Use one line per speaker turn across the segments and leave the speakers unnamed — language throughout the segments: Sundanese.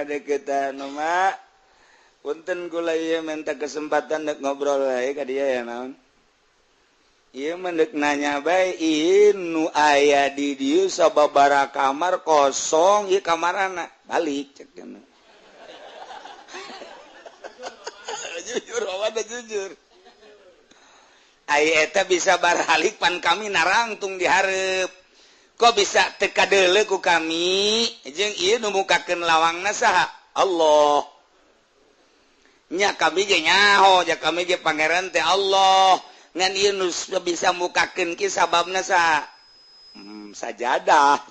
deketan punten kula minta kesempatan nek ngobrol wae ka dia ya naon. Ieu mendek nanya bae nu aya di dieu sababaraha kamar kosong ieu kamarana balik cek kana. Jujur awada jujur. Ai eta bisa baralik pan kami narangtung di hareup. Kok bisa teka deuleu ku kami jeung ieu nu mukakeun lawangna saha? Allah. Nya kami ge nyaho, ja kami ge pangeran teh Allah. Ngan ieu nu bisa mukakeun ki sababna saha? Sajadah.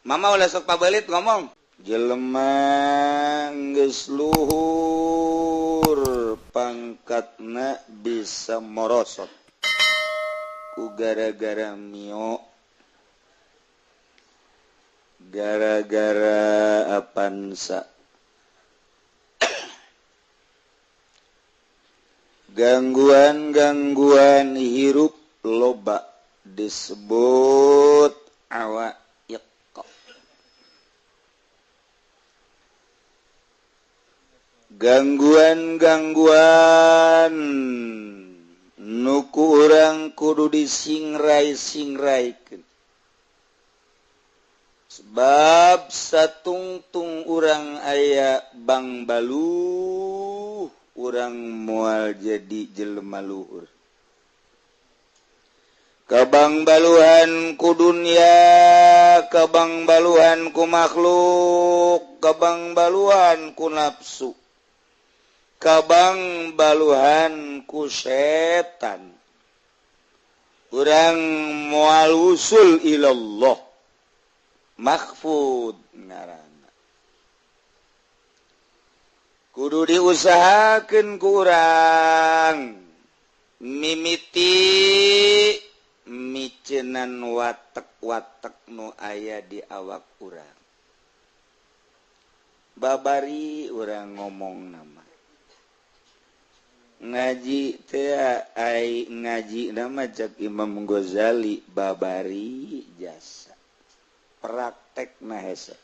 Mama ulah sok pabelit ngomong. Jelema geus luhur pangkatna bisa morosot ku gara-gara mio, gara-gara apansa, gangguan-gangguan hirup loba disebut awa. Gangguan-gangguan nuku urang kudu disingrai-singraikeun. Sebab satungtung urang aya bang baluh, urang moal jadi jelema luhur. Kabang baluhan ku dunya, kabang baluhan ku makhluk, kabang baluhan ku nafsu. Kabang baluhan ku setan. Urang moal usul ilallah. Mahfud ngaranna. Kudu diusahakeun ku urang mimiti micenan watek-watek nu aya di awak urang. Babari urang ngomong nama. Ngaji teh ai ngaji nama cak Imam Ghazali babari jasa praktekna hese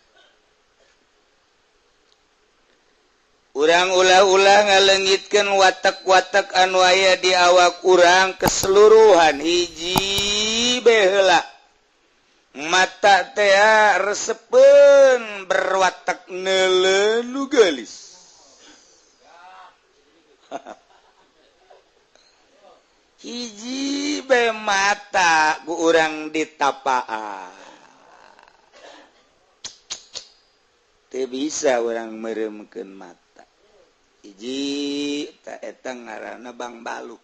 urang ulah-ulah ngaleungitkeun watak-watak anu aya di awak urang keseluruhan hiji baheula mata teh resepeun berwatak neuleuh nu geulis. Hiji bae mata ku urang ditapaan. Teu bisa urang meureumkeun mata. Hiji ta eta ngaranna bang balu.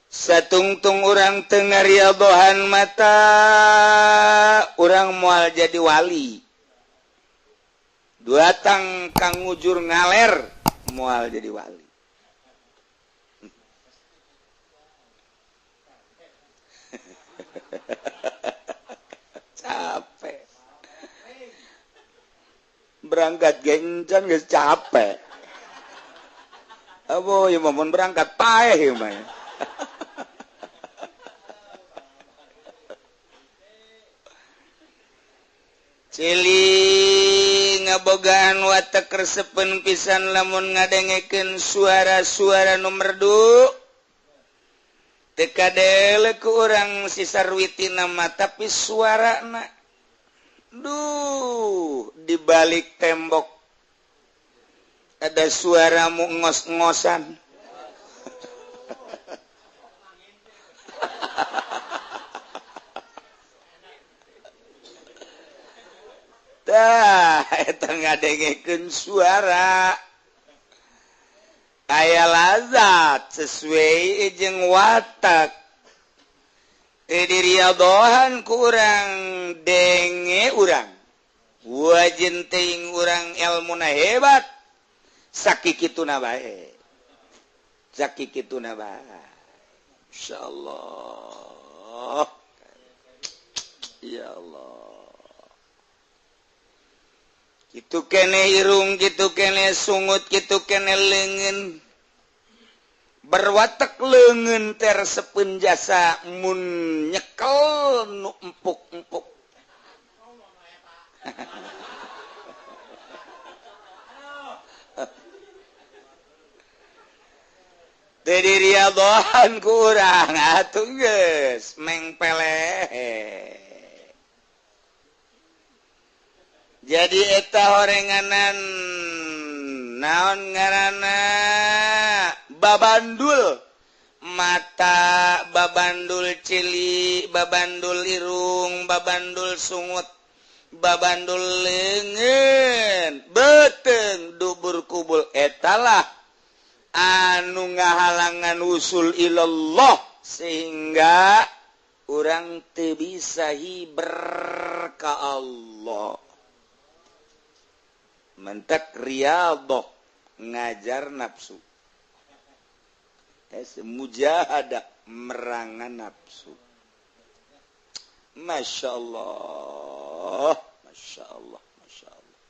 Satungtung urang teu ngariadohan mata, urang moal jadi wali. Duatang kang ngujur ngaler moal jadi wali. Capek berangkat gencan geus capek abo ieu mah mun berangkat paeh ieu mah cili ngabogaan watak resepen pisan lamun ngadengekeun suara-suara nu merdu teka deuleu ku urang sisarwitina mah tapi suarana duh di balik tembok ada suara mu ngos-ngosan. Tah eta ngadengekeun suara aya lazat sesuai jeung watak diriadohan ku urang denge urang wajin teuing urang elmuna hebat sakikituna bae insyaallah ya Allah kitu kene irung kitu kene sungut kitu kene leungeun berwatak leungeun tersepeun jasa mun nyekel nu empuk-empuk Tediriadohan kurang atuh geus mengpele. Jadi eta horenganan naon ngaranna babandul mata, babandul cili, babandul irung, babandul sungut, babandul leungeun, beteng, dubur kubul, etalah anu ngahalangan usul ilallah sehingga urang teu bisa hiber ka Allah. Mentak riyadhah ngajar nafsu. Mujahadah merangan nafsu. Masya Allah, Masya Allah, Masya Allah.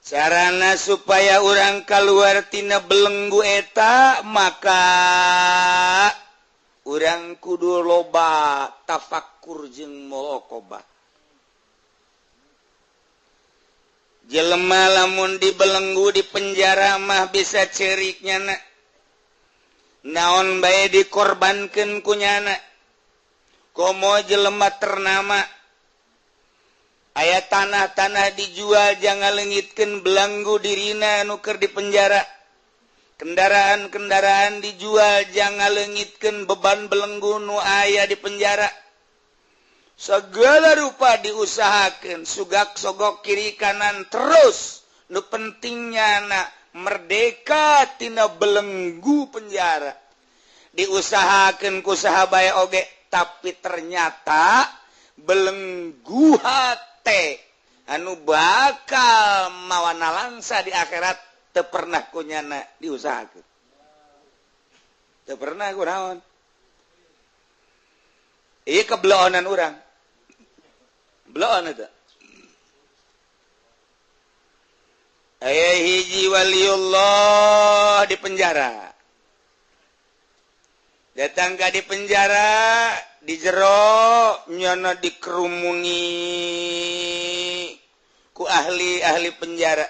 Carana supaya orang keluar tina belenggu eta, maka orang kudu loba tafakkur jeung muraqabah. Jelema lamun dibelenggu di penjara mah bisa ceriknya nak. Naon bae dikorbankeun ku nyana. Komo jelema ternama. Aya tanah-tanah dijual jangan leungitkeun belenggu dirina anu keur di penjara. Kendaraan-kendaraan dijual jangan leungitkeun beban belenggu nu aya di penjara. Segala rupa diusahakan sugak sogok kiri kanan terus nu pentingnya na merdeka tina belenggu penjara diusahakan ku sahabaya oge tapi ternyata belenggu hate anu bakal mawana langsa di akhirat teu pernah kunyana diusahakan teu pernah kunaon ieu kebeloonan urang beloan itu. Aya hiji waliullah di penjara. Datang ka di penjara, di jero nyana dikerumuni ku ahli-ahli penjara.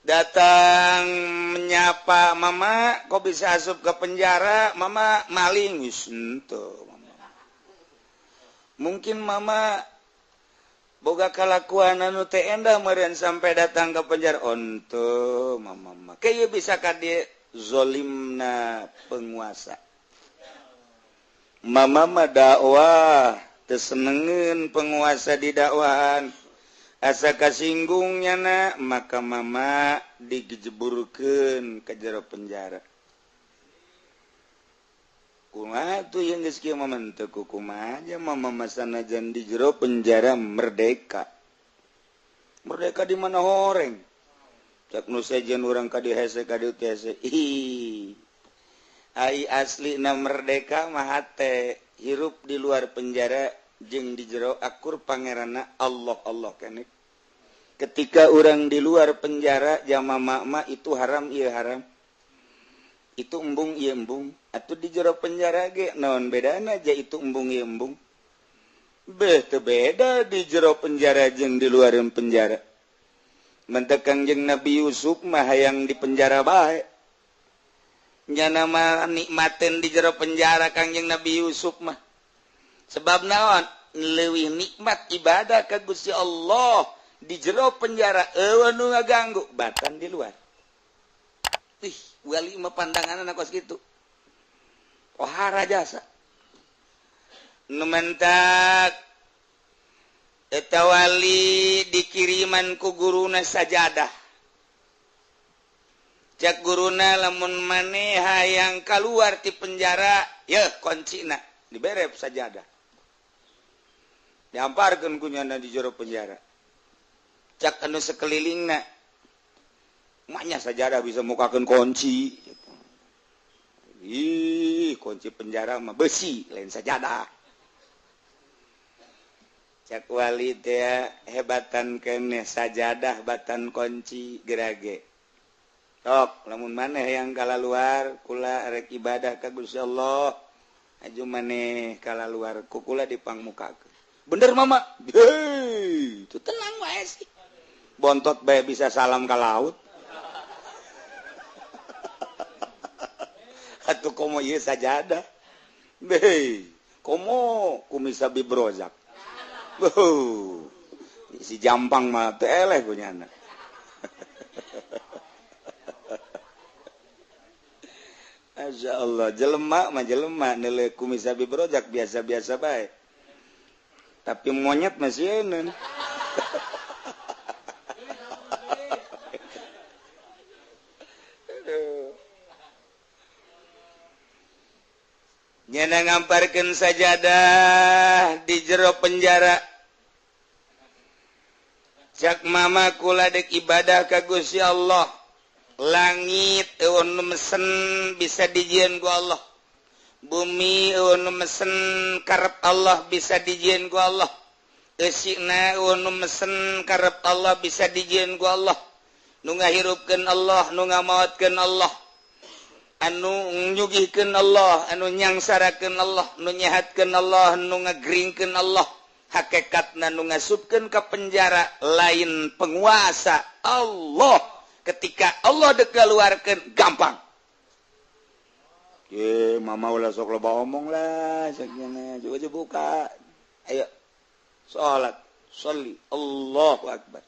Datang menyapa, "Mama, kok bisa asup ke penjara? Mama maling." Wis henteu. Mungkin mama boga kalakuan anu teu endah meureun sampai datang ke penjara. Onto mama kayak bisa ka dieu zolimna penguasa. Mama mah dakwah teu senengeun penguasa di dakwahan. Asa kasinggungnya na maka mama dijeburkeun ka jero penjara. Kumaha tuh yang geus kieu mah teu kumaha aja mama masanajan di jero penjara merdeka. Merdeka di mana horeng? Cak nu sejen urang ka dieu hese ka dieu hese. Ai aslina merdeka mah teh hirup di luar penjara jeung di jero akur pangeranna Allah Allah keneh. Ketika urang di luar penjara jama mama itu haram ieu haram. Itu embung ieu embung. Atuh di jero penjara ge naon bedana aja itu embung ieu embung. Teu beda di jero penjara jeung di luar penjara. Mentek Kangjeng Nabi Yusuf mah hayang di penjara bae. Nyana mah nikmateun di jero penjara Kangjeng Nabi Yusuf mah. Sebab naon? Leuwih nikmat ibadah ka Gusti Allah di jero penjara eueuh nu ngaganggu batan di luar. Ih, wali mah pandanganna kos kitu. Ohara jasa nu mentak eta wali dikiriman ku guruna sajadah cak guruna lamun maneh hayang kaluar ti penjara yeuh kuncina dibere sajadah diamparkeun ku nyana di jero penjara cak anu sakelilingna maknya sajadah bisa mukakeun kunci. Ih, kunci penjara mah besi, lain sajadah. Cak wali teh hebatan keneh sajadah batan kunci gerage. Tok, lamun maneh yang kalaluar kula rek ibadah ka Gusti Allah. Aju maneh kalaluar ku kula dipangmukakeun. Bener mama? Hei, itu tenang wae sih. Bontot bae bisa salam ka laut. atuh komo ieu sajadah beh komo kumisa bibrozak si jampang mah teu eleh kunyana Masya Allah jelema mah jelema neuleuh kumisa bibrozak biasa-biasa bae tapi monyet masih euneu nyana ngamparkeun sajadah di jero penjara cak mama kula dek ibadah ka Gusti Allah langit eueun mesen bisa dijieun ku Allah bumi eueun mesen karep Allah bisa dijieun ku Allah eusina eueun mesen karep Allah bisa dijieun ku Allah nu ngahirupkeun Allah nu ngamaotkeun Allah anu nyugihkeun Allah anu nyangsarakeun Allah nu nyehatkeun Allah nu ngagringkeun Allah hakikatna nu ngasupkeun ka penjara lain penguasa Allah ketika Allah dek keluarkeun gampang ye mama ulah sok loba omong lah sakjana coba buka ayo salat sholli Allahu akbar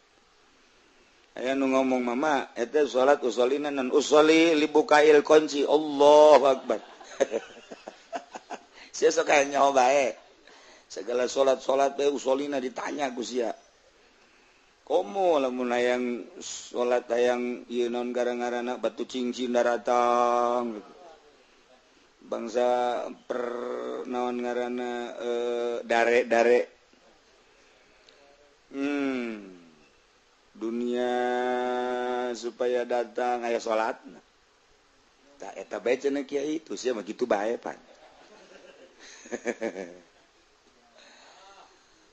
aya nu ngomong mama eta salat usolina nan usoli libukail kunci Allahu akbar sia sok aya nyaho bae segala salat bae usolina ditanya ku sia komo lamun hayang salat hayang ieu naon gara-garana batu cincin daratang gitu. Bangsa per naon ngaranna dare-dare dunia supaya datang aya salatna tak eta bae cenah kiai itu sia mah kitu bae pan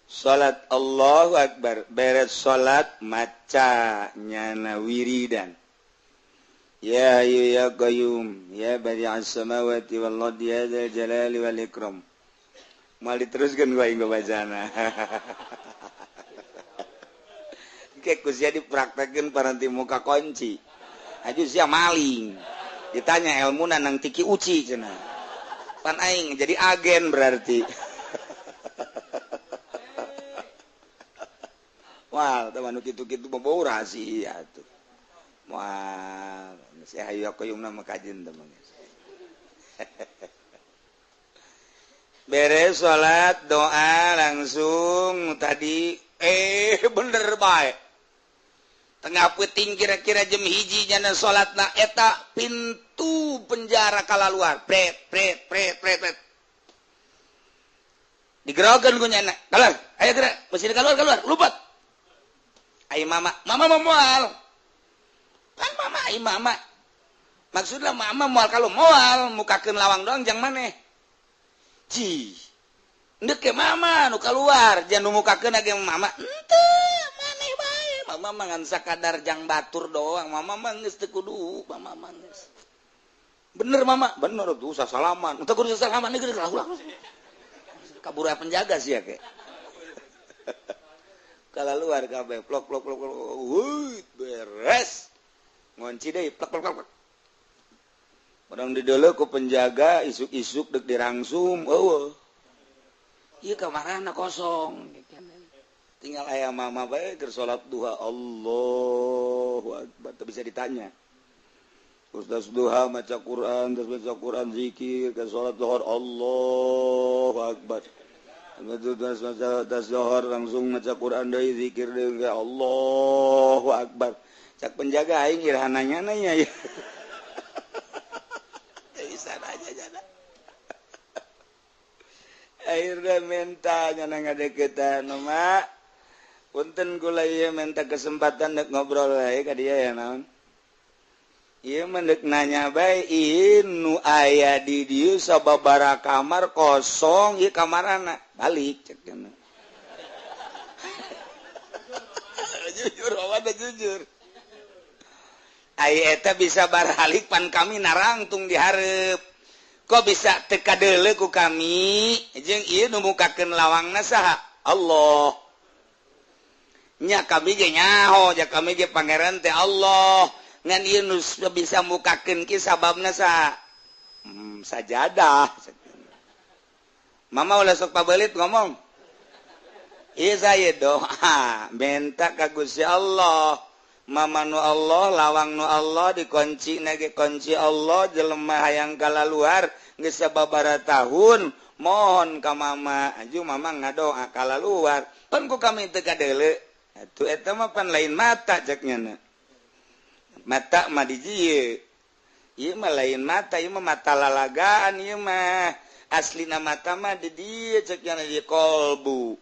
salat Allahu akbar beres salat maca nyana wiridan ya ayu ya qayyum ya badi'as samawati wal ardi ya dzal jalali wal ikram mal diteruskeun ku aing babacana ke kusia dipraktekeun paranti muka kunci aju sia maling ditanya ilmuna nang tiki uci cenah pan aing jadi agen berarti wah teman kitu-kitu mah bau rahasia tuh wah saya hayu koyong nama kajian teman beres salat doa langsung tadi bener baik tengah puting kira-kira jam hiji jana salatna eta pintu penjara kalaluar pret digerokeun ku nyana kalar ayo gerak mesti keluar lupat ayo mama mau moal kan mama ayo mama maksudnya mama moal kalau moal mukakeun lawang doang jang maneh ci ndek ke mama nu keluar jangan mukakeun age mama henteu maneh bae mama mah ngan sakadar jang batur doang mama mah geus teu kudu mama mah geus bener mama bener tuh salaman teu kudu salaman geus ulah kabur penjaga sih ya ke kalau luar kabeh plok beres ngunci deui plok orang di dulu ku penjaga isuk-isuk dek dirangsum eueuh ieu kamarana kosong tinggal aya mama bae keur salat duha Allahu akbar teu bisa ditanya Ustaz duha maca Quran terus baca Quran zikir ke salat zuhur Allahu akbar tas zuhur langsung maca Quran deui zikir deui Allahu akbar cak penjaga aing irhananya nanya ya bisa aja jana akhirnya minta nyana ngadeukeutan mak punten kula ieu minta kesempatan nek ngobrol wae ka dia ya naon ieu mendek nanya bae nu aya di dieu sababaraha kamar kosong ieu kamarana balik cek cenah jujur awan jujur ai eta bisa baralik pan kami narangtung di hareup kok bisa teu kadeuleu ku kami jeung ieu nu mukakeun lawangna saha Allah nya kami ge nyaho ja kami ge pangeran teh Allah ngan ieu nu bisa mukakeun ki sababna saha sajadah mama ulah sok pabelit ngomong ieu saya doa minta ka Gusti Allah mama nu Allah lawang nu Allah dikunci nage kunci Allah jelema hayang kalaluar geus sababaraha tahun mohon ka mama aju mama ngadoa kalaluar pan ku kami teu kadeuleu atuh eta mah pan lain mata ceknya mata mah di dieu ieu mah lain mata ieu mah mata lalagaan ieu mah aslina mata mah di dieu ceknya di kolbu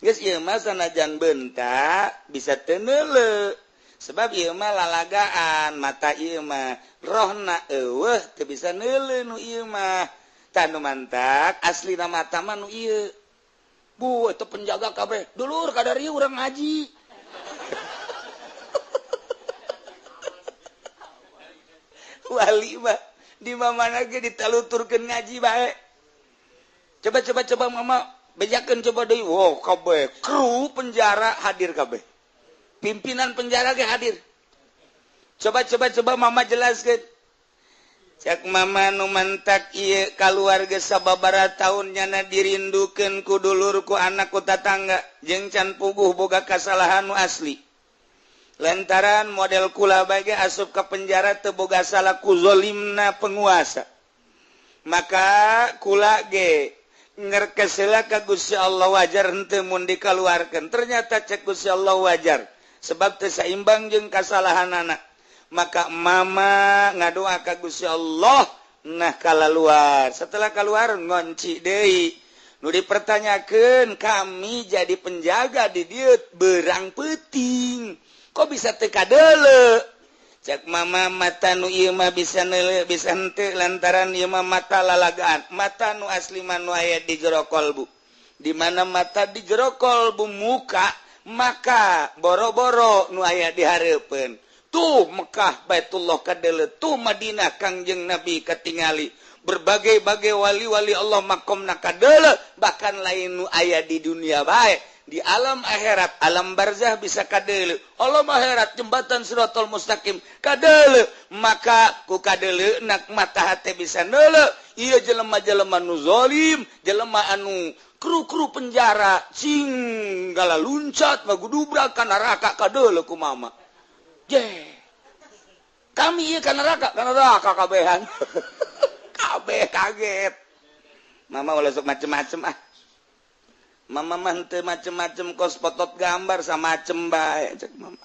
geus ieu mah sanajan beunta bisa teu neuleu sebab ieu mah lalagaan mata ieu mah rohna eueuh teu bisa neuleu nu ieu mah tanu mantak aslina mata mah nu ieu bu itu penjaga kabeh dulur kadari urang ngaji wali mah di mana ge ditaluturkeun ngaji bae coba mama bejakeun coba deui wow kabeh kru penjara hadir kabeh pimpinan penjara ge hadir coba mama jelaskeun cak mama nu mantak ieu kaluarga sababaraha taun nyana dirindukeun ku dulur ku anak ku tatangga jeung can puguh boga kasalahan nu asli lantaran model kula bae asup ka penjara teu boga salah ku zalimna penguasa maka kula ge ngerkes heula ka Gusti Allah wajar henteu mun dikaluarkeun ternyata cek Gusti Allah wajar sebab teu saimbang jeung kasalahanana maka mama ngadoa ka Gusti Allah nah kalaluar setelah keluar ngonci deui nu dipertanyakeun kami jadi penjaga di dieu beurang peuting kok bisa teu kadeuleu cek mama mata nu ieu mah bisa neuleu bisa henteu lantaran ieu mah mata lalagaan mata nu asli mah nu aya di jero kolbu di mana mata di jero kolbu muka maka boro-boro nu aya di hareupeun tuh Mekah Baitullah kadeuleu tuh Madinah Kangjeng Nabi katingali berbagai-bagai wali-wali Allah makomna kadeuleu bahkan lain nu aya di dunia bae di alam akhirat alam barzah bisa kadeuleu alam akhirat jembatan Siratal Mustaqim kadeuleu maka ku kadeuleu nak mata hate bisa neuleu ieu jelema-jelema nu zalim jelema anu kru-kru penjara cing gala luncat magudubrak ka neraka kadeuleu ku mama kami ieu ka neraka kabehan kabeh kaget mama ulah sok macem-macem mama mah teu macem-macem kos potot gambar sama macem bae cek mama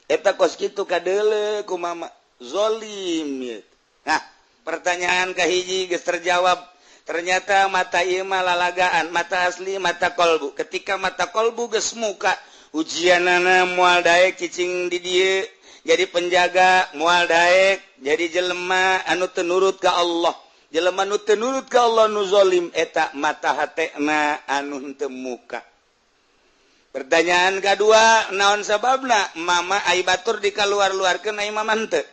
eta kos kitu kadeuleu ku mama zalim nah pertanyaan kahiji geus terjawab ternyata mata ieu mah lalagaan mata asli mata kolbu ketika mata kolbu geus muka ujianana moal daek cicing di dieu jadi penjaga moal daek jadi jelema anu teu nurut ka Allah jelema nu teu nurut ka Allah nu zalim eta mata hatena anu teu muka pertanyaan kadua naon sababna mama ai batur dikaluar-luarkeun ai mama henteu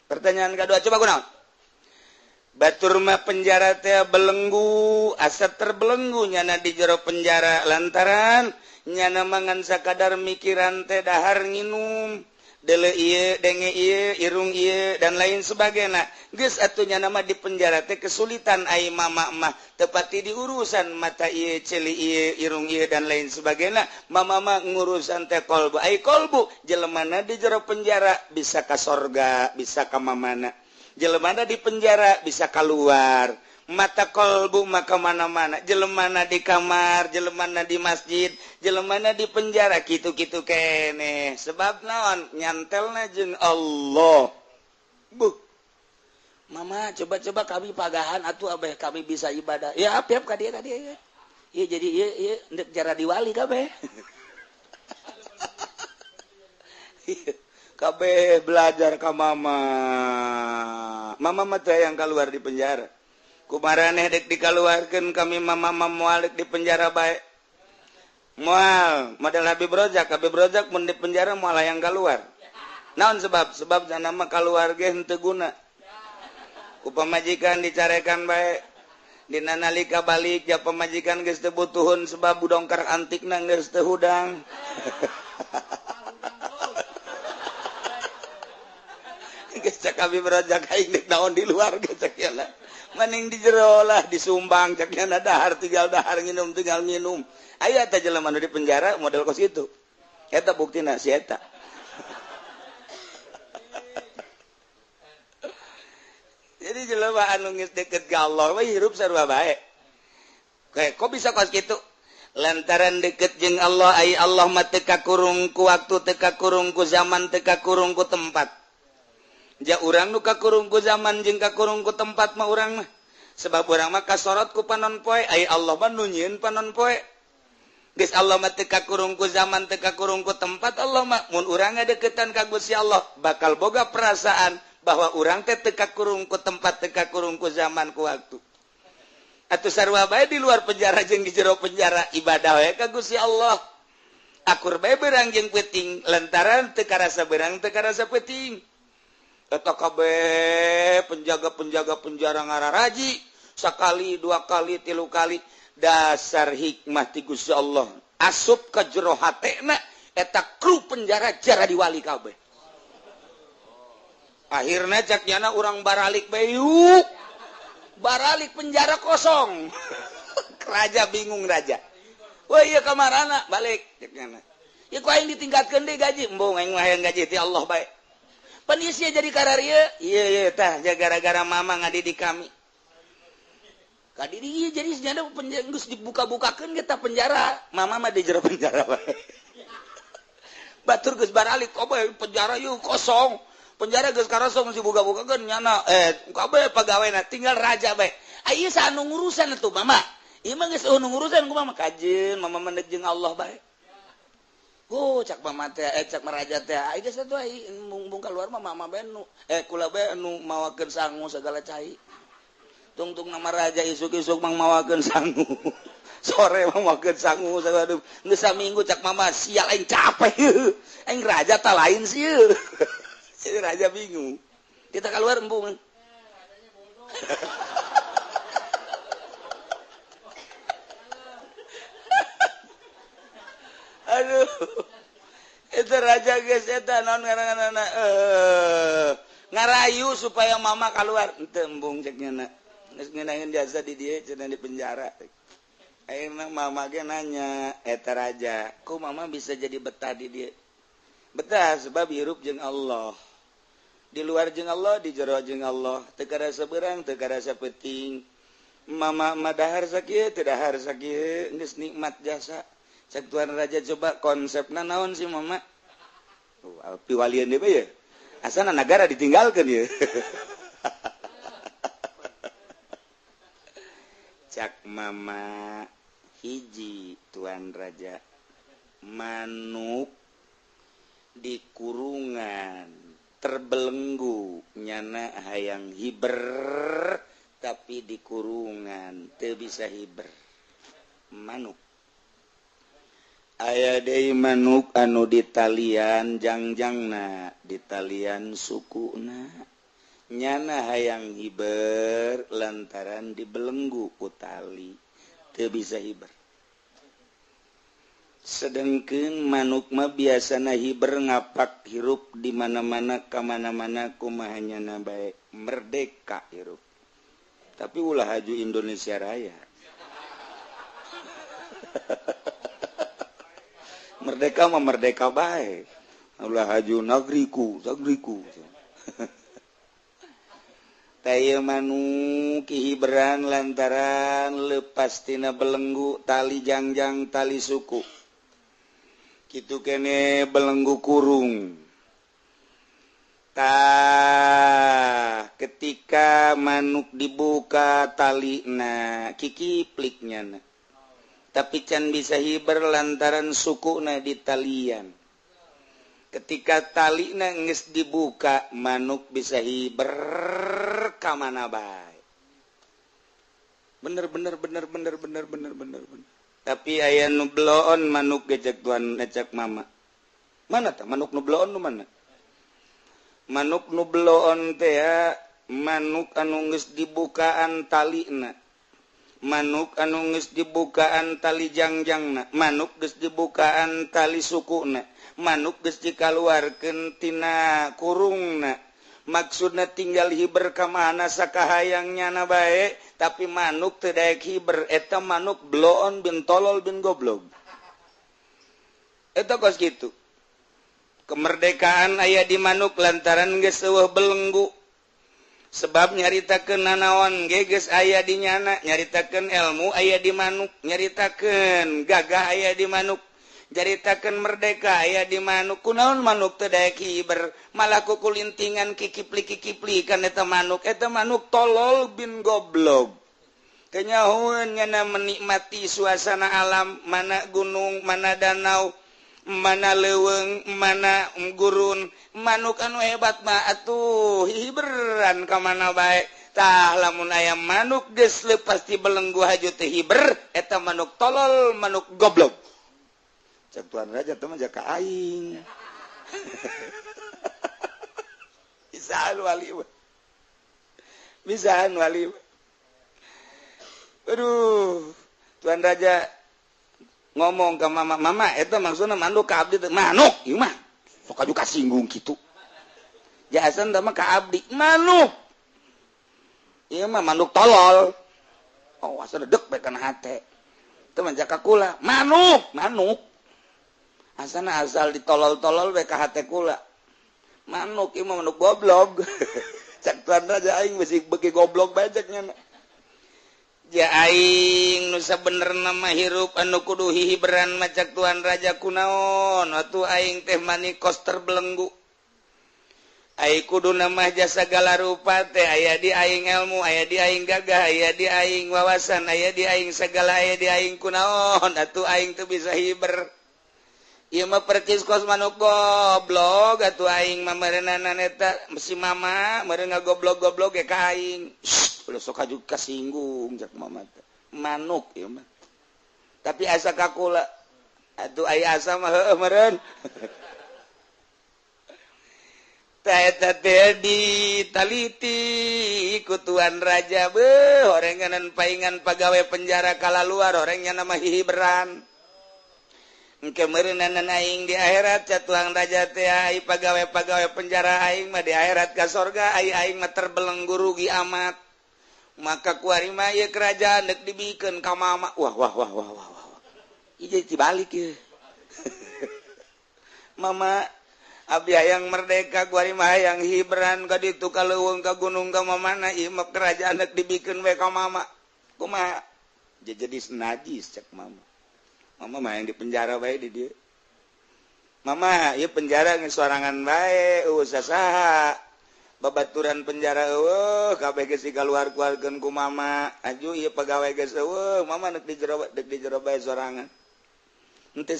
pertanyaan kadua coba kunaon batur mah penjara teh belenggu asa terbelenggu nyana di jero penjara lantaran nyana mangan sakadar mikiran teh dahar nginum dele ieu denge ieu irung ieu dan lain sebagainya geus atuh nyana mah di penjara teh kesulitan ai mama mah tepati di urusan mata ieu celi ieu irung ieu dan lain sebagainya mama mah ngurusan teh kolbu ai kolbu jelemana di jero penjara bisa ka sorga bisa ka mamana jelemana di penjara bisa keluar mata kolbu maka mana-mana jelemana di kamar jelemana di masjid jelemana di penjara kitu-kitu kene sebab naon nyantelna jeung Allah mama coba-coba kami pagahan atuh abeh kami bisa ibadah ya apiap ka dieu ya ieu jadi ieu ndek jara diwali kabeh kabeh belajar ka mama mah teh yang keluar di penjara kumaraneh dek dikaluarkeun kami mama moal dek di penjara bae moal model Habib Rojak mun di penjara moal yang keluar naon sebab cenah mah keluar ge henteu guna ku pamajikan dicarekan bae dina nalika balik ja pamajikan geus teu butuhun sebab budongkar antikna geus teu hudang Cek kami berajak aing dek naon di luar cek ya lah. Mending di jero lah disumbang cek nya dahar tinggal dahar nginum tinggal nginum. Aya teh jelema nu di penjara model kos itu. Eta buktina si eta. Jadi jelema anu geus deket ka Allah mah hirup sarua bae. Kayak kok bisa kos kitu? Lantaran deket jeung Allah ai Allah mah teu kakurung ku waktu teu kakurung ku zaman teu kakurung ku tempat. Ja urang nu kakurung ku zaman jeung kakurung ku tempat mah urang mah. Sebab urang mah kasorot ku panon poe, ai Allah mah nu nyieun panon poe. Geus Allah mah teu kakurung ku zaman teu kakurung ku tempat Allah mah mun urang ngadeukeutan ka Gusti Allah bakal boga perasaan bahwa urang teh teu kakurung ku tempat teu kakurung ku zaman ku waktu. Atuh sarua bae di luar penjara jeung di jero penjara ibadah we ka Gusti Allah. Akur bae beurang jeung peuting lantaran teu karasa beurang teu karasa peuting. Eta kabeh penjaga-penjaga penjara ngararaji sakali, dua kali, tilu kali dasar hikmah ti Gusti Allah. Asup ka jero hatena eta kru penjara jara diwali kabeh. Akhirna cak nyana urang baralik bae yuk. Baralik penjara kosong. Raja bingung raja. Wah iya kamarana balik cak nyana. Ya ku aing ditingkatkeun deui gaji, embung aing mah hayang gaji ti Allah bae. Panisia jadi kararia, iya tah, gara-gara mama ngadidik kami. Kadiri iya jadi senyada penjara geus dibuka-bukakeun kita penjara, mama mah di jero penjara bae. Batur geus baralik, kabeh penjara yeuh kosong. Penjara geus karosong dibuka-bukakeun nyana, kabeh pagaweana tinggal raja bae. Ieu sanu ngurusan atuh mama. Ieu mah geus nu ngurusan ku mama kajeun, mama mendek jeung Allah bae. Oh, cak mama teh, cak maraja teh. Ai geus atuh ai mung keluar mah mama benu. Kula bae anu mawakeun sangu segala cai. Tungtung nama raja isuk-isuk mang mawakeun sangu. Sore mah mawakeun sangu segala geus saminggu cak mama sial aing capek. Aing raja tah lain sieun. Jadi raja bingung. Kita keluar embung. Aduh, itu raja geus eta naon ngaranna ngarayu supaya mama keluar henteu embung cek nyana geus ngeunaheun jasa di dieu cenah di penjara. Ayeuna mama ge nanya eta raja, "Ku mama bisa jadi betah di dieu?" Betah sebab hirup jeung Allah. Di luar jeung Allah, di jero jeung Allah, teu karasa beurang, teu karasa peuting. Mama madahar sakieu, teu dahar sakieu, geus nikmat jasa. Cek Tuan Raja coba konsepna naon sih mama? Piwalian dia ya? Asana negara ditinggalkan ya. Cak mama hiji Tuan Raja manuk di kurungan terbelenggu nyana hayang hiber tapi di kurungan teu bisa hiber manuk. Aya deui manuk anu di talian jangjangna, di talian sukuna. Nyana hayang hiber lantaran dibelenggu ku tali, teu bisa hiber. Sedengkeun manuk mah biasana hiber ngapak hirup di mana-mana ka mana-mana kumaha nyana bae, merdeka hirup. Tapi ulah haju Indonesia Raya. Merdeka mah merdeka baik. Ulah haju negeriku. Taya manuk hiberan lantaran lepas tina belenggu tali jangjang tali suku. Kitu kene belenggu kurung. Ketika manuk dibuka talina kikipliknya tapi can bisa hiber lantaran sukuna di talian. Ketika talina geus dibuka manuk bisa hiber ka mana bae. Bener. Tapi aya nu bloon manuk gejek tuan ngecek mama. Mana tah manuk nu bloon nu mana? Manuk nu bloon teh manuk anu geus dibukaan talina. Manuk anu geus dibukaan tali jangjangna, manuk geus dibukaan tali sukuna, manuk geus dikaluarkeun tina kurungna, maksudnya tinggal hiber ka manasakahayangnya na baik tapi manuk teu daek hiber eta manuk bloon bin tolol bin goblok eta kos kitu kemerdekaan aya di manuk lantaran geus eueuh belenggu sebab nyaritakeun nanaon geus aya di nyana nyaritakeun ilmu aya di manuk nyaritakeun gagah aya di manuk jaritakeun merdeka aya di manuk kunaon manuk teu daek hiber malah kukulintingan kikipli kan eta manuk tolol bin goblok kenyahoeun nyana menikmati suasana alam mana gunung mana danau mana leuweung mana gurun manuk anu hebat mah atuh hiberan ka mana bae tah lamun aya manuk geus leupas ti belenggu haju teu hiber eta manuk tolol manuk goblok cak Tuan Raja teman jaka aing bisaan wali aduh Tuan Raja ngomong ke mama eta maksudna manuk ka abdi manuk ieu mah sok aju kasinggung kitu jaasan teh mah ka abdi manuk ieu mah manuk tolol oh asa dedeg bae kana hate teu mah jaka kula manuk asana asal ditolol-tolol we ka hate kula manuk ieu mah manuk goblok cak Tuan Raja aing masih beuki goblok bajeknya ya aing nu sabenerna mah hirup anu kudu hihiberan mah cak Tuan Raja kunaon atuh aing teh mani koster belenggu aing kudu mah jasa segala rupa teh aya di aing ilmu aya di aing gagah aya di aing wawasan aya di aing segala aya di aing kunaon atuh aing teu bisa hiber ieu mah percis kos manuk goblok atuh aing mah meureunana eta si mama meureun ngagoblok-goblok ge ka aing ulah sok aju kasinggung jak mama teh manuk ieu mah tapi asa ka kula atuh aya asa mah heueuh meureun tah eta teh ditaliti ku Tuan Raja beuh horenganan paingan pagawe penjara kalaluar horengnya nama hihiberan engke meureunana aing di akhirat ca Tuan Raja teh ai pagawe-pagawe penjara aing mah di akhirat ka sorga aing mah terbelenggu rugi amat maka kuari mah ieu kerajaan deuk dibikeun ka mama wah ieu jadi tibalik ieu mama abdi hayang merdeka kuari mah hayang hiberan ka ditu ka leuweung ka gunung ka mamana ieu mah kerajaan deuk dibikeun we ka mama kumaha jadi najis cek mama mah yang di penjara bae di dieu mama ieu penjara geus sorangan bae usah saha babaturan penjara eueuh kabeh geus dikaluar-keluarkeun ku mama aju ieu pagawe geus eueuh mama deuk di jero bae sorangan henteu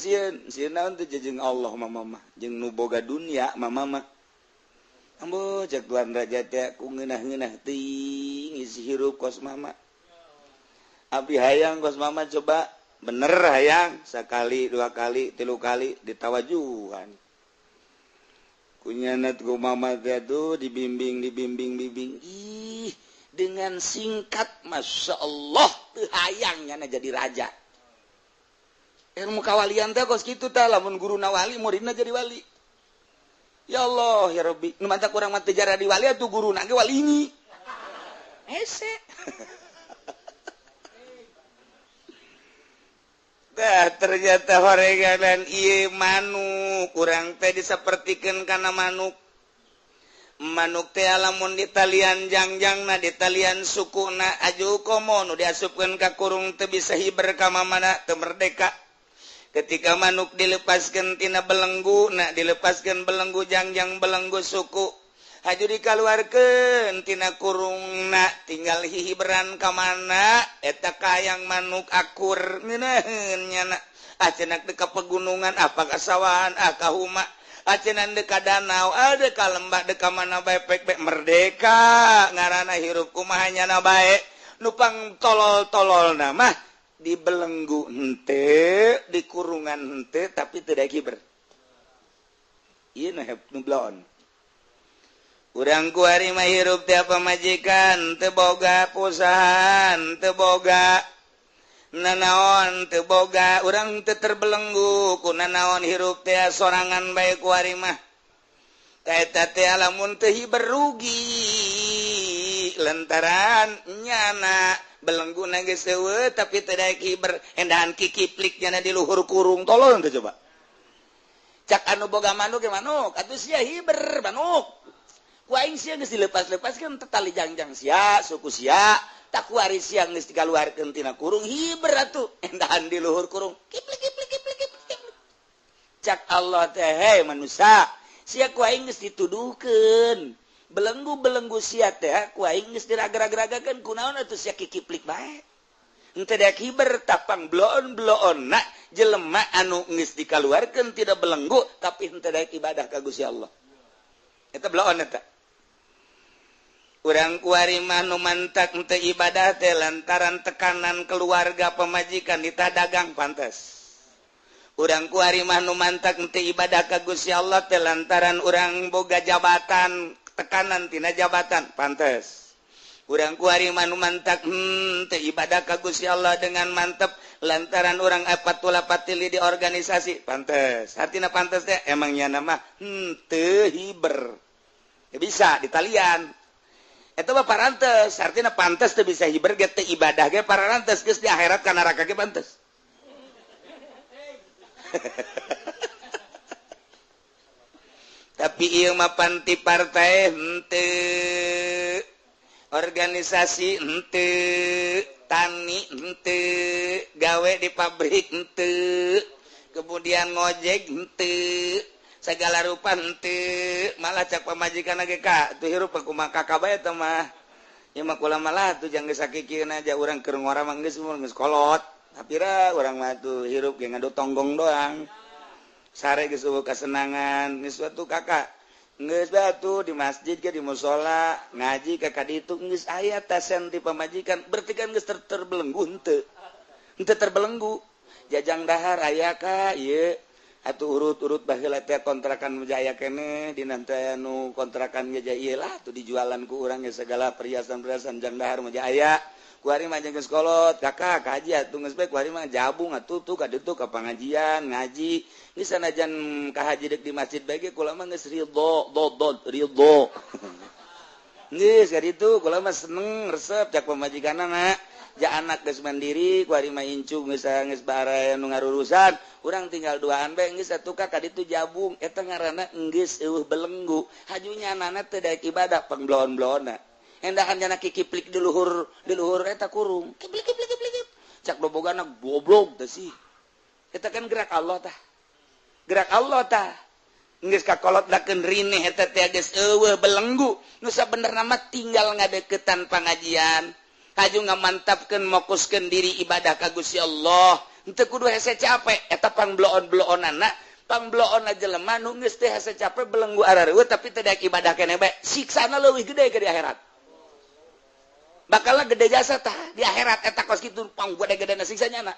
sieun naon teh jeung Allah mama mah jeung nu boga dunya mama mah ambo cek Tuan Raja teh ku ngeunah-ngeunah teuing isi hirup kos mama abdi hayang kos mama coba bener hayang sekali 2 kali 3 kali ditawajuhan kunyana ku mama teh tuh dibimbing ih dengan singkat Masya Allah teu hayangnya jadi raja ilmu kawalian teh kos kitu tah lamun guruna wali muridna jadi wali ya Allah ya Rabbi nu mantap urang mah teu jara di wali atuh guruna ge wali ini hese ternyata horenganan ieu manuk kurang teh disapertikeun kana manuk teh lamun di talian jangjangna di talian sukuna aju komo nu diasupkeun ka kurung teu bisa hiber ka mamana teu merdeka ketika manuk dilepaskeun tina belenggu dilepaskeun belenggu jangjang belenggu suku haju dikaluarkeun tina kurungna tinggal hihiberan ka mana eta kayang manuk akur ngeunaheun nyana acenak deuk ka pegunungan apa ka sawahan ka huma acenan deuk ka danau ada ka lembah deuk ka mana bae pek merdeka ngaranna hirup kumaha nyana bae nu pang tolol-tololna mah di belenggu henteu di kurungan henteu tapi teu daek hiber ieu nu bloon urang kuari mah hirup teh apa majikan teu boga pusahan teu boga nanaon teu boga urang teu terbelenggu ku nanaon hirup teh sorangan bae kuari mah lamunhi berugi lantaran nyana belenggu sewe tapi hiberhan kikipliknya di luhur kurung tolong coba Cak anu boga manuk manuk hiber manuk dilepas-lepas kan tali jangjang sia suku sia tak waris yang keluar kentina kurung hiber atuhan di luhur kurung Cak Allah teh manusia si dituduhkan belenggu-belenggu si diraga-ragakan kunaon kikiplik baik kiber tapang bloon jelemak anu dikeluarkan tidak belenggu tapi ibadah kagus ya Allah itu orang kuarimah mantak untuk ibadah teh lantaran tekanan keluarga pemajikan dita dagang pantas orang kuarimah mantak untuk ibadah kagus ya Allah teh lantaran orang boga jabatan tekanan tina jabatan pantas orang kuarimah mantak ibadah kagus ya Allah dengan mantap lantaran orang patili di organisasi pantas artinya pantas teh emangnya nama hiber ya bisa di talian itu Bapak rantes artinya pantas tuh bisa hiber gitu ibadah ge para rantes geus di akhirat kana neraka ge pantas tapi ieu mah panti partai henteu organisasi henteu tani henteu gawe di pabrik henteu kemudian ngojek henteu segala rupa henteu malah cak pamajikan lagi kak tuh hirup aku maka kabaya tuh mah ya mah kula malah tuh jangan sakikeun aja urang keur ngora mah geus kolot tapi ra urang mah tuh hirup ge ngadu tonggong doang sare geus kesenangan geus atuh kakak geus batu di masjid ke di mushola ngaji ka kaditu geus aya tasen di pamajikan berarti kan geus terbelenggu henteu terbelenggu jajang dahar aya ka ieu atuh urut-urut baheula teh kontrakan Jaya kene dina teh anu kontrakan Jaya ieu lah tuh dijualan ku urang ge segala perhiasan-perhiasan jang dahar mah aya ku ari mah geus kolot kakak kaji atuh geus bae ku ari mah jabung atuh tuh ka ditu ka pangajian ngaji geus sanajan ka haji deuk di masjid bae ge kula mah geus ridho geus ka ditu kula mah seneng resep cak pamajikanna ja anak geus mandiri ku ari mah incu geus bare anu ngarurusan urang tinggal duaan bae geus atuh ka ditu jabung eta ngaranna geus eueuh belenggu hajunya anana teh daek ibadah pengbloon-bloona endahan jana kikiplik di luhur eta kurung kiplik cak dobogana goblok teh sih eta kan gerak Allah tah geus kakolotdakeun rineh eta teh geus eueuh belenggu nu sabenerna mah tinggal ngadeukeutan pangajian haju ngamantapkeun mokuskeun diri ibadah ka Gusti Allah henteu kudu hese capek eta pangbloon-bloonana pangbloonna jelema nu geus teh hese capek belenggu arareueuh tapi teu daek ibadah keneh bae siksana leuwih gede ke di akhirat bakalna gede jasa tah di akhirat eta kos kitu panggede-gedena siksanya na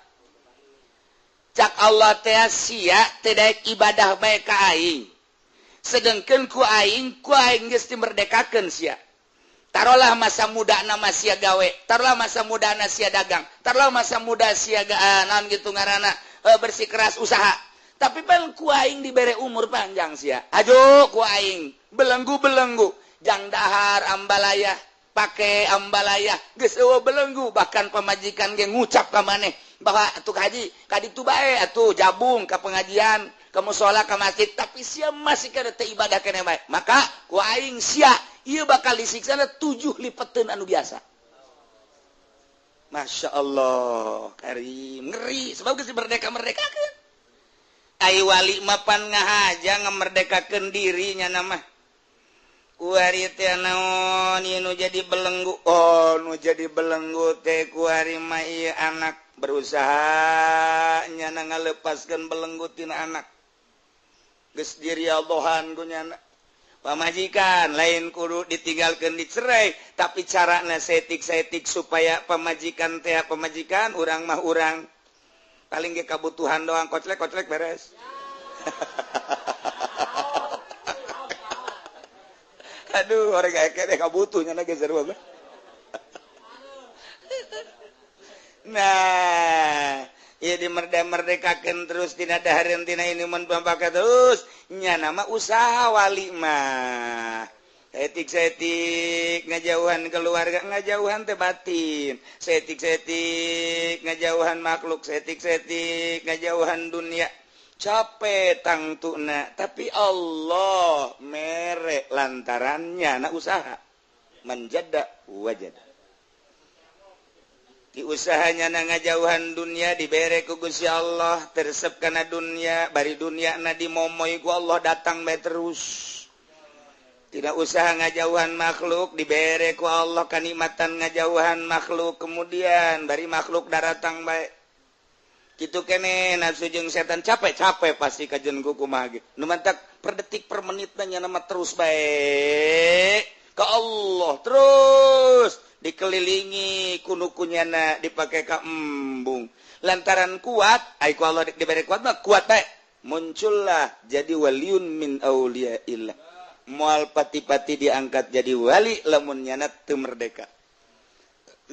cak Allah teh sia teu daek ibadah bae ka aing sedengkeun ku aing geus dimerdekakeun sia taruhlah masa muda nama sia gawe taruhlah masa muda na sia dagang taruhlah masa muda sia naon gitu ngaranna bersikeras usaha tapi pan ku aing dibere umur panjang sia ajo ku aing belenggu jang dahar ambalaya pake ambalaya geus eueuh belenggu bahkan pamajikan ge ngucap ka maneh bahwa atuh haji ka ditu bae atuh jabung ka pengajian ka mushola ka masjid tapi sia masih kada teu ibadah keneh bae maka ku aing sia ieu bakal disiksana 7 lipeteun anu biasa. Masya Allah karim ngeri sebab geus merdeka-merdekakeun ai wali mah pan ngahaja ngamerdekakeun dirinya nama kuari teh naon ieu nu jadi belenggu nu jadi belenggu teh kuari mah ieu anak berusaha nyana ngalepaskeun belenggu tina anak geus diriadohan ku nyana pamajikan lain kudu ditinggalkeun dicerai tapi carana setik-setik supaya pamajikan urang mah urang paling ge kabutuhan doang koclek beres aduh orang kayak kabutuhnya lagi seru nah di merdekakan terus tidak ada haritina ini pakai terusnya nama usaha Walimah etik-setik ngajauhan keluarga ngajauhan tebatin setik-setik ngajauhan makhluk setik-setik ngajauhan dunia capek tang tuna tapi Allah merek lantarannya anak usaha menjada wajad di usahanya na ngajauhan dunia dibere ku Gusti Allah tersep kana dunia bari dunia na dimomoi ku Allah datang bae terus tidak usah ngajauhan makhluk dibere ku Allah kanikmatan ngajauhan makhluk kemudian bari makhluk datang bae kitu kene nafsu jeung setan capek-capek pasti kajen kumaha ge nu mantak per detik per menit nya nama terus bae ka Allah terus dikelilingi kunukunyana dipakai ka embung lantaran kuat ai ku Allah dibere kuat mah kuat bae muncullah jadi waliun min auliyaillah moal pati-pati diangkat jadi wali lamun nyana teu merdeka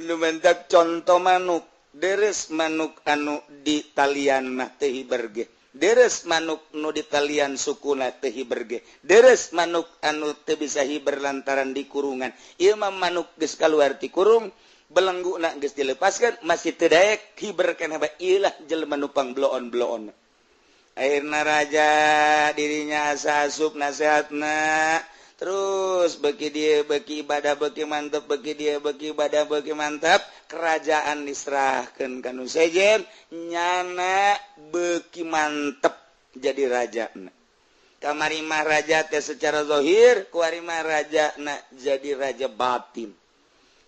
lumentak contoh manuk deres manuk anu di talian mah teu hiberge deres manuk nu di talian sukuna teu hiberge deres manuk anu teu bisa hiber lantaran di kurungan ieu mah manuk geus kaluar ti kurung belengguna geus dilepaskeun masih teu daek hiber keneh bae ieu lah jelema nu pangbloon-bloon akhirna raja dirinya asa asup nasihatna terus beki dia beki ibadah beki mantap beki dia beki ibadah beki mantap kerajaan diserahkeun kanu sejen nyana beki mantep jadi raja kamari mah raja teh secara zahir kuari mah raja na jadi raja batin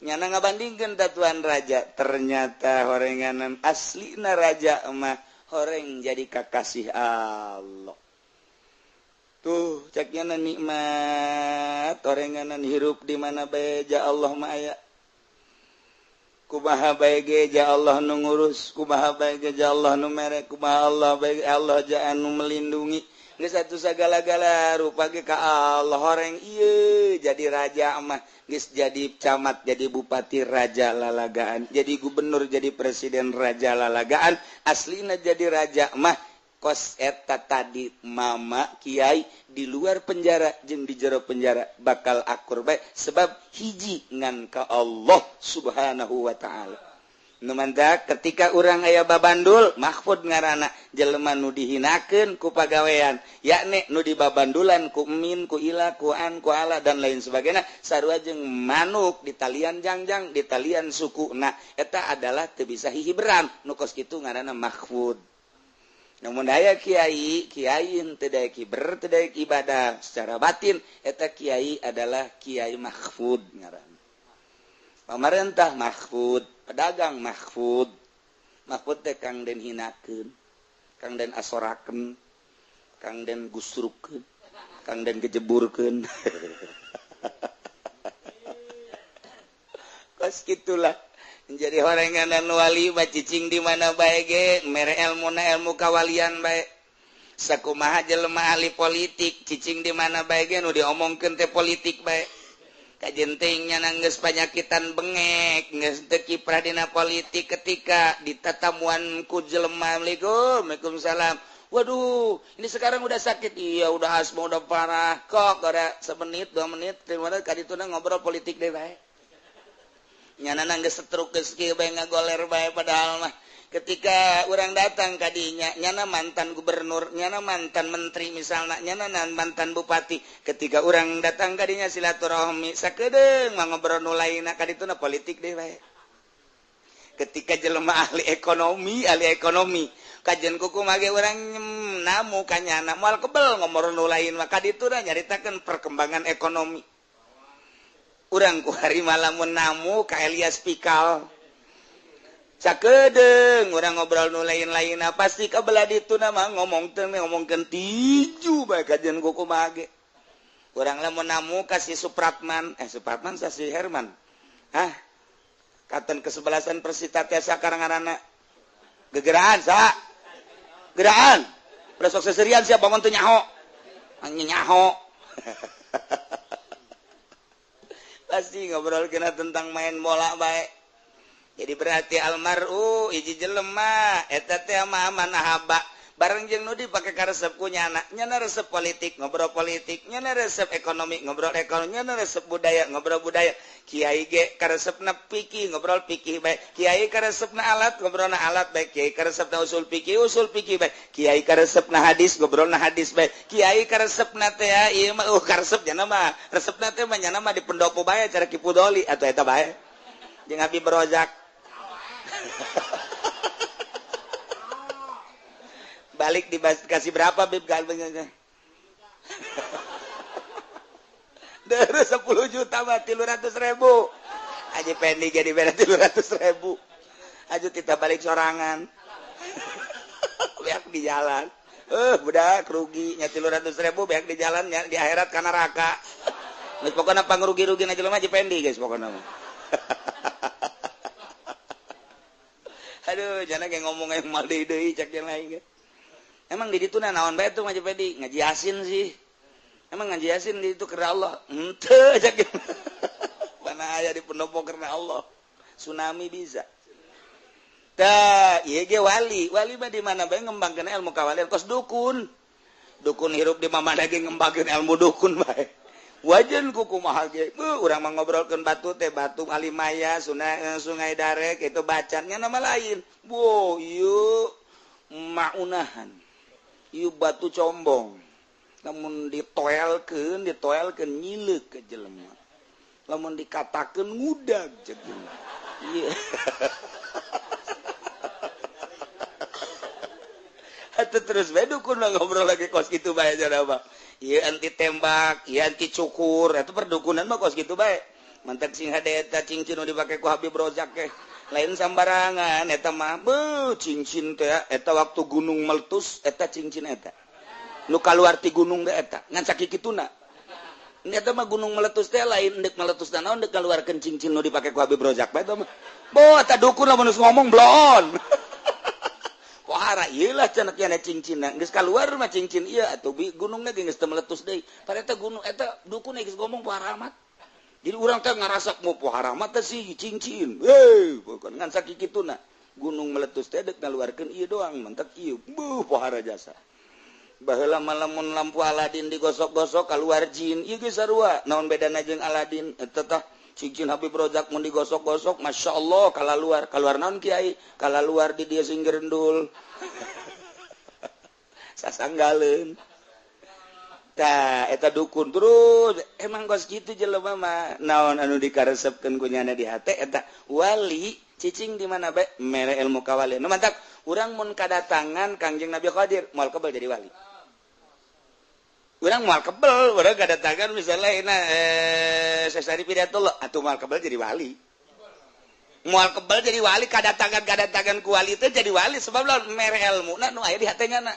nyana ngabandingkeun tatuan raja ternyata horenganan aslina raja mah horeng jadi kakasih Allah tuh caknya nikmat horenganan hirup di mana bae ja Allah mah aya kumaha bae ge ja Allah nu ngurus kumaha bae ge ja Allah nu mere kumaha Allah bae Allah ja anu melindungi geus atuh sagala-gala rupa ge ka Allah horeng ieu jadi raja mah geus jadi camat jadi bupati raja lalagaan jadi gubernur jadi presiden raja lalagaan aslina jadi raja mah kos eta tadi mama kiai di luar penjara jeung di jero penjara bakal akur bae sebab hiji ngan ka Allah subhanahu wa ta'ala nu mantak ketika urang aya babandul mahfud ngaranna jelema nu dihinakeun ku pagawean yakni nu dibabandulan ku min ku ila ku an ku ala dan lain sebagainya sarua jeung manuk di talian jangjang di talian suku nah eta adalah teu bisa hihiberan nu kos kitu ngaranna mahfud namun daya kiai teu daek hiber teu daek ibadah secara batin eta kiai adalah kiai mahfud ngaranna pamarentah mahfud pedagang mahfud teh kang den hinakeun kang den asorakeun kang den gusrukeun kang den gejeburkeun kos kitulah jadi horenganan wali bacicing di mana bae ge mere elmuna ilmu kawalian bae sakumaha jelema ahli politik cicing di mana bae ge nu diomongkeun teh politik bae kajentingnya nanggeus panyakitan bengek geus teu kiprah dina politik ketika ditatamuan ku jelema Waalaikumsalam waduh ini sekarang udah sakit iya udah asma udah parah kok ada semenit 2 menit terima kadituna ngobrol politik deh bae nyana nanggeus setruk geus kieu bae ngagoler bae padahal mah ketika orang datang kadinya nyana mantan gubernur nyana mantan menteri misalnya nyana mantan bupati ketika orang datang kadinya silaturahmi sakedeung mah ngobrol nu lainna kadituna politik deh bae ketika jelema ahli ekonomi kajian kuku mage urang namu kanyana moal kebel ngobrol nu lain mah kadituna nyaritakeun perkembangan ekonomi urang ku hari malamun namu ka Elias Pikal sakedeung urang ngobrol nu lain-lain pasti kabelah ditu nama ngomongkeun tiju bae kajian kuku mage urang lamun namu ka si Supratman sa si Herman katen kesebelasan Persita teh sakaranganana gegeraan sa geraan presok seserian siapa bangun teu nyaho nyaho pasti ngobrol kena tentang main bola bae jadi berarti almaru iji jelema eta teh haba bareng jeung nu dipake ka resep ku nyanaknya na resep politik ngobrol politik nya na resep ekonomi ngobrol ekonomi nya na resep budaya ngobrol budaya kiai ge ka resepna fikih ngobrol fikih bae kiai ka resepna alat ngobrolna alat bae kiai ka resepna usul fikih bae kiai ka resepna hadis ngobrolna hadis bae kiai ka resepna teh ieu mah ka resep nya mah resepna teh mah nya mah di pendopo bae cara Kipu Doli atuh eta bae jeung Habib Rozak balik dikasih berapa Bib galbengnya dari 10 juta mah 300.000 Haji Pendi jadi beda 300.000 aju kita balik sorangan beak di jalan budak rugi nya 300.000 beak di jalan nya di akhirat kana neraka geus pokona pangrugi-rugi na jelema Haji Pendi guys pokona mah aduh jangan kayak ngomong yang mal deui cek yang lain ge emang di ditu naon bae tuh Haji Pendi ngaji Yasin sih emang ngaji Yasin di itu karena Allah henteu cek mana aya di pendopo karena Allah tsunami bisa tah ieu ge wali mah di mana bae ngembangkeun ilmu kawalian kos dukun hirup di mamana ge ngembangkeun ilmu dukun bae wajan kuku mahal ge urang mah ngobrolkeun batu teh batu alimaya sungai darek itu bacannya nama lain wo ieu maunahan ieu batu combong namun ditoelkeun nyileuk ke jelema lamun dikatakeun ngudag ceuk ieu atuh terus bae dukun ngobrol lagi kos kitu bae cenah mah ieu anti tembak ieu anti cukur eta perdukunan mah kos kitu bae mantak sing hade eta cincin nu dipake ku Habib Rozak teh lain sambarangan eta mah cincin teh eta waktu gunung meletus eta cincin eta nu kaluar ti gunung teh eta ngan sakikituna eta mah gunung meletus teh lain deuk meletus naon deuk kaluarkeun cincin nu dipake ku Habib Rozak bae eta mah eta dukun lamun ngomong blon pohara ieulah cenah nya cincinna geus kaluar mah cincin ieu atuh gunungna ge geus teu meletus deui pareta gunung eta dukun geus ngomong pohara amat jadi urang teh ngarasa mau pohara amat teh si cincin bukan ngan sakikituna gunung meletus teh deuk ngaluarkeun ieu doang mentek ieu pohara jasa baheula malamun lampu Aladin digosok-gosok kaluar jin ieu ge sarua naon bedana jeung Aladin eta tah cincin Habib Rozak mun digosok-gosok Masya Allah kaluar naon kiai kaluar di dia sing gerendul sasanggaleun tah eta dukun terus emang kos kitu jelema mah naon anu dikaresepkeun ku nyana di hate eta wali cicing di mana bae mere ilmu kawalian nu mantak urang mun kadatangan Kangjeng Nabi Qadir moal kebal jadi wali urang moal kebel urang kadatangan misalnya sesari pidatullah atuh moal kebel jadi wali moal kebel jadi wali kadatangan ku wali teh jadi wali sebab lawan mere ilmuna nu aya di hatenya na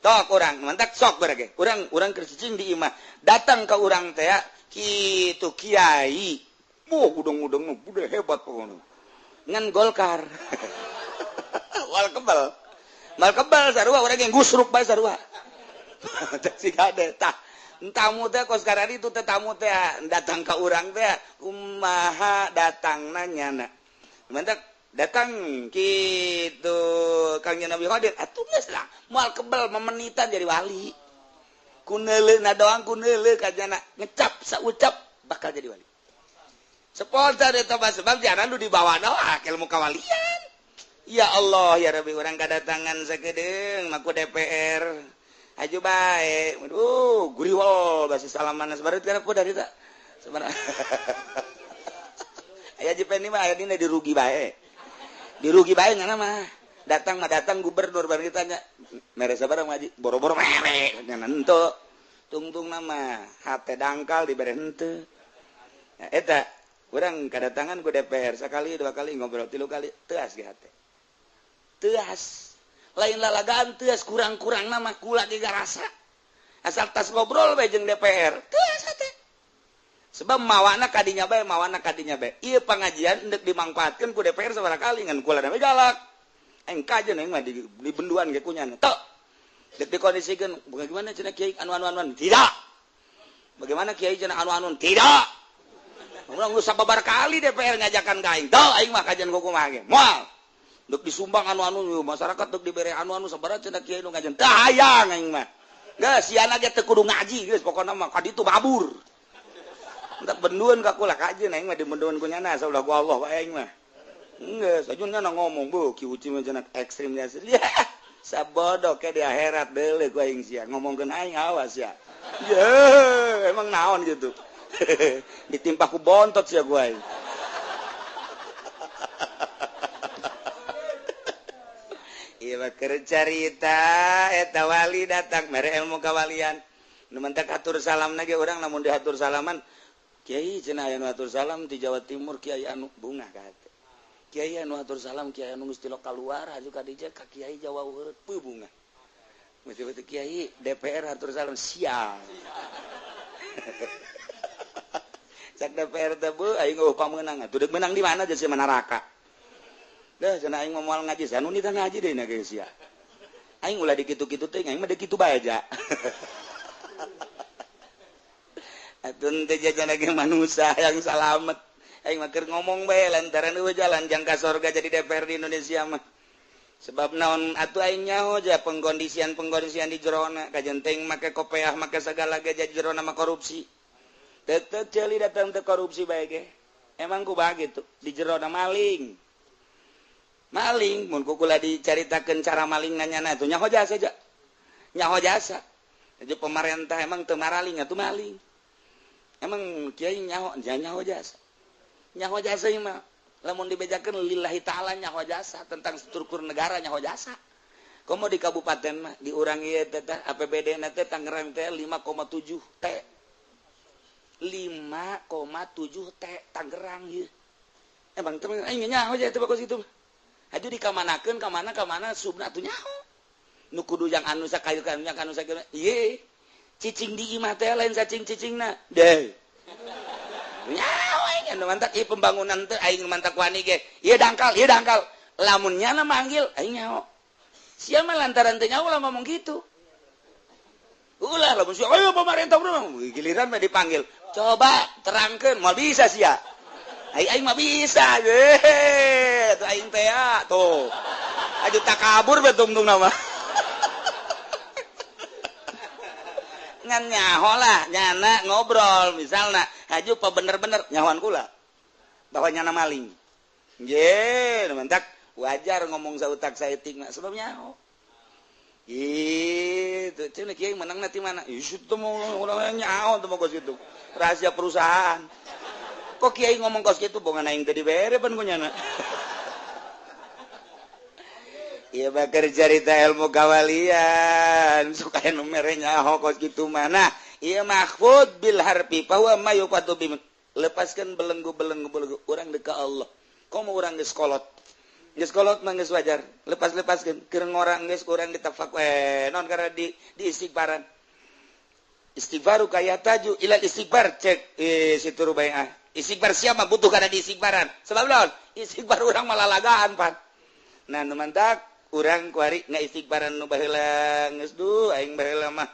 tok urang mantak sok barage urang keur cicing di imah datang ka urang teh kitu kiai udang-udang nu bude hebat pokona ngan Golkar moal kebel sarua urang yang gusruk bae sarua si kade tah tamu teh kos karari itu teh tamu teh datang ka urang teh kumaha datangna nyana mantak datang kitu Kang Nabi Qadir atuh geus lah moal kebel memenitan jadi wali kuneuleuna doang kuneuleu kajana ngecap saucap bakal jadi wali spontan eta sebab jaran nu dibawana ilmu kawalian ya Allah ya Rabbi urang kadatangan sakedeung maku DPR aju bae guriwol basi salaman sabareut kana ku dari tak sebenarnya aya Jipen mah aya dina dirugi bae ngana mah datang gubernur bari ditanya mere sabaraha ngaji boro-boro mere nyana henteu tungtung nama hate dangkal dibere henteu eta urang kadatangan ku DPR sakali dua kali ngobrol 3 kali teuas ge hate teuas lain lalagaan teuas kurang-kurang nama kula ge garasa asal tas ngobrol bae jeung DPR teuas hate sebab mawana kadinya bae ieu pangajian endek dimangpaatkeun ku DPR sabaraha kali ngan kula na galak engkajeun aing mah di benduan ge kunyana tok dek dikondisikeun bagaimana cenah kiai anu tidak bagaimana kiai cenah anu tidak Urang geus sababar kali DPR ngajakan ka aing. Tah aing mah kajian kumaha ge. Moal. Dek disumbang anu-anu masyarakat dek dibere anu-anu sabaraha cenah kieu nu ngajian. Tah hayang aing mah. Geus siana ge teu kudu ngaji geus pokona mah ka ditu babur. Entak benduan ka kula kajian aing mah dibenduan ku nyana saulah ku Allah wae aing mah. Geus ajunna ngomong bu ki uci mah cenah ekstrim nya. Sabodo ke di akhirat deuleu ku aing sia ngomongkeun aing awas ya. Ya emang naon gitu. Ditimpa ku bontot sia ku aing. Ieu keur carita eta wali datang mere ilmu kawalian. Nu mentek atur salamna ge urang lamun diatur salaman Kiai cenah aya nu atur salam di Jawa Timur Kiai anu bunga ka hate. Kiai anu atur salam Kiai anu geus ti lokal luar haju ka dieu ka Kiai Jawa urut pu bunga. Mesti Kiai DPR atur salam sial. Cak DPR teh bu aing eueuh pamenang atuh deuk menang di mana jeung si Manaraka. Dah cenah aing moal ngaji sanu nita ngaji deui na geus sia. Aing ulah dikitu-kitu teh aing mah deuk kitu bae aja. Atun teh jajan lagi manusia yang salamet. Aing mah keur ngomong bae lantaran eueuh jalan jangka sorga jadi DPR di Indonesia mah. Sebab naon atuh aing nyaho ja pengkondisian di jerona kajen teh make kopeah make sagala ge jadi jerona mah korupsi. Tetep ceuli datang teh korupsi bae ge. Emang kumaha gitu di jerona maling. Maling mun kukula dicaritakeun cara maling nanyana atuh nyaho jasa aja. Nyaho jasa. Jadi pemerintah emang teu maraling atuh maling. Emang kiai nyaho jasa. Nyaho jasa ieu mah lamun dibejakeun lillahi taala nyaho jasa tentang struktur negara nyaho jasa. Komo di kabupaten mah di urang ieu teh APBD-na teh Tangerang teh 5,7 T. 5,7 T Tangerang ieu. Emang teu aing nyaho aja teh bakos kitu. Aju dikamanakeun ka mana subna atuh nyaho. Nu kudu yang anu sakayu kan yang anu sakieu. Ieu cicing di imah teh lain cacing-cicingna. Deh. Nyaho aing anu mantak ieu pembangunan teh aing mantak wani ge. Ieu dangkal. Lamun nyana manggil aing nyaho. Sia mah lantaran teu nyaho lah ngomong gitu. Ulah lamun sia ayo pemerintah urang giliran mah dipanggil. Coba terangkeun moal bisa sia. Aing mah bisa ge. Tuh aing teh tuh. Aju takabur bae tungtung nama. Ngan nyaho lah, nyana ngobrol misalna, aju pa bener-bener nyahoan kula. Bahwa nyana maling. Ye, mentak wajar ngomong sautak saeutik mah sebab nyaho. Gitu, cenah kieu menang nanti mana? Isu teh mau urang nyaho teh mah kitu. Rahasia perusahaan. Kok kiai ngomong kos gitu bongan aing teh dibere pan ku nyana. Ieu bakar carita ilmu kawalian suka anu mere nyaho kos kitu mah. Nah, ieu mahfud bil harfi fa huwa ma yuqatu bi lepaskeun belenggu urang deuk ka Allah. Komo urang geus kolot. Geus kolot mah geus wajar. Lepaskeun keur ngorang geus urang ditafak non karena di istighfaran. Istighfaru kayataju ila istighfar cek situ rubaiah. Istighfar siapa butuh karena diistighfaran. Sebab naon? Istighfar urang malalagaan pan. Nah nu mantak urang kuari ngaistighfaran nu baheula geus du aing baheula mah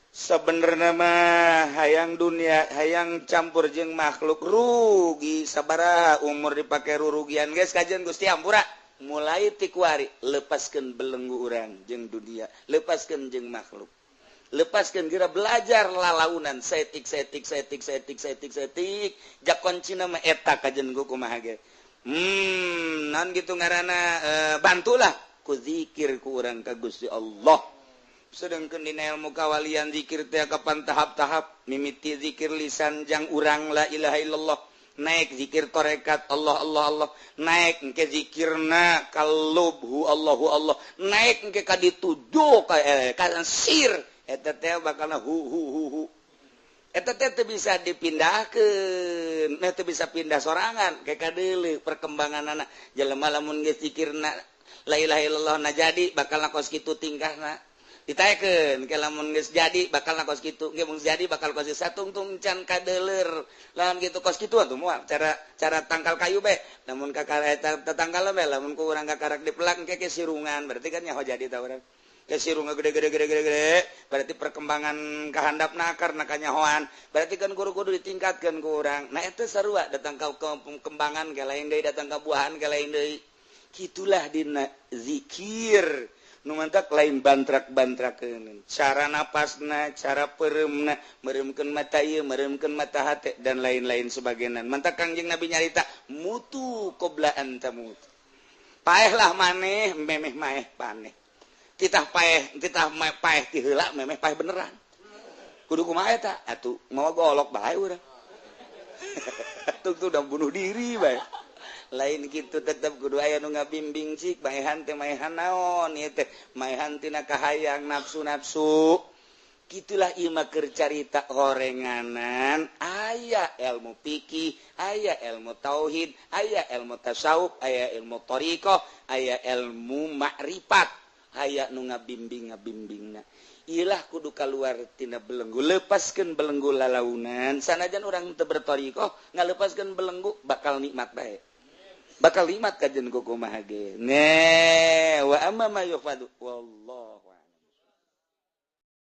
sabenerna mah hayang dunia hayang campur jeung makhluk rugi sabaraha umur dipake rurugian geus kajian Gusti Ampura mulai ti kuari lepaskeun belenggu urang jeung dunia lepaskeun jeung makhluk. Lepaskan kira belajar lalaunan setik jak kuncina mah eta kajen ku kumaha ge nan gitu ngaranna bantulah ku zikir ku urang ka Gusti Allah sedengkeun dina ilmu kawalian zikir teh kapan tahap-tahap mimiti zikir lisan jang urang la ilaha illallah naik zikir tarekat Allah naik engke zikirna kalubhu Allah naik engke ka dituju ka sir eta teh bakalna hu eta teh teu bisa dipindahkeun teu bisa pindah sorangan kayak kadeuleu perkembanganna jelema lamun geus zikirna la ilaha illallah na jadi bakalna kos kitu tingkahna ditaekeun ke lamun geus jadi bakalna kos kitu ge mun jadi bakal kos satungtung can kadeuler lamun kitu kos kitu atuh moal cara tangkal kayu bae lamun kakara eta tetangkal bae lamun ku urang kakarak dipelak engke ke sirungan berarti kan nyaho jadi ta urang kesirung gede berarti perkembangan kehandap nakar nakanyahoan berarti kan guru-guru ditingkatkan kurang nah itu seru datang ke perkembangan ke lain deui datang ke buahan ke lain deui gitulah dina zikir nu mantak lain bantrak-bantrakeun cara napasna cara pereumna meremkeun mata ieu meremkeun mata hate dan lain-lain sebagainya mantak Kangjeng Nabi nyarita mutu qoblaan tamutu paehlah maneh memeh maeh paneh titah paeh ti heula memeh paeh beneran kudu kumaha eta atuh mau golok bae urang atuh udah bunuh diri bae lain kitu tetep kudu aya nu ngabimbing cik maehan teh maehan naon ieu teh maehan tina kahayang nafsu-nafsu gitulah ieu mah keur carita horenganan aya ilmu fikih aya ilmu tauhid aya ilmu tasawuf aya ilmu thariqah aya ilmu makrifat aya nu ngabimbing-ngabimbingna iyalah kudu kaluar tina belenggu lepaskeun belenggu lalaunan sanajan urang teu berthariqah ngalepaskeun belenggu bakal nikmat bae bakal nikmat kajen kumaha ge wa amma ma yufadu wallahu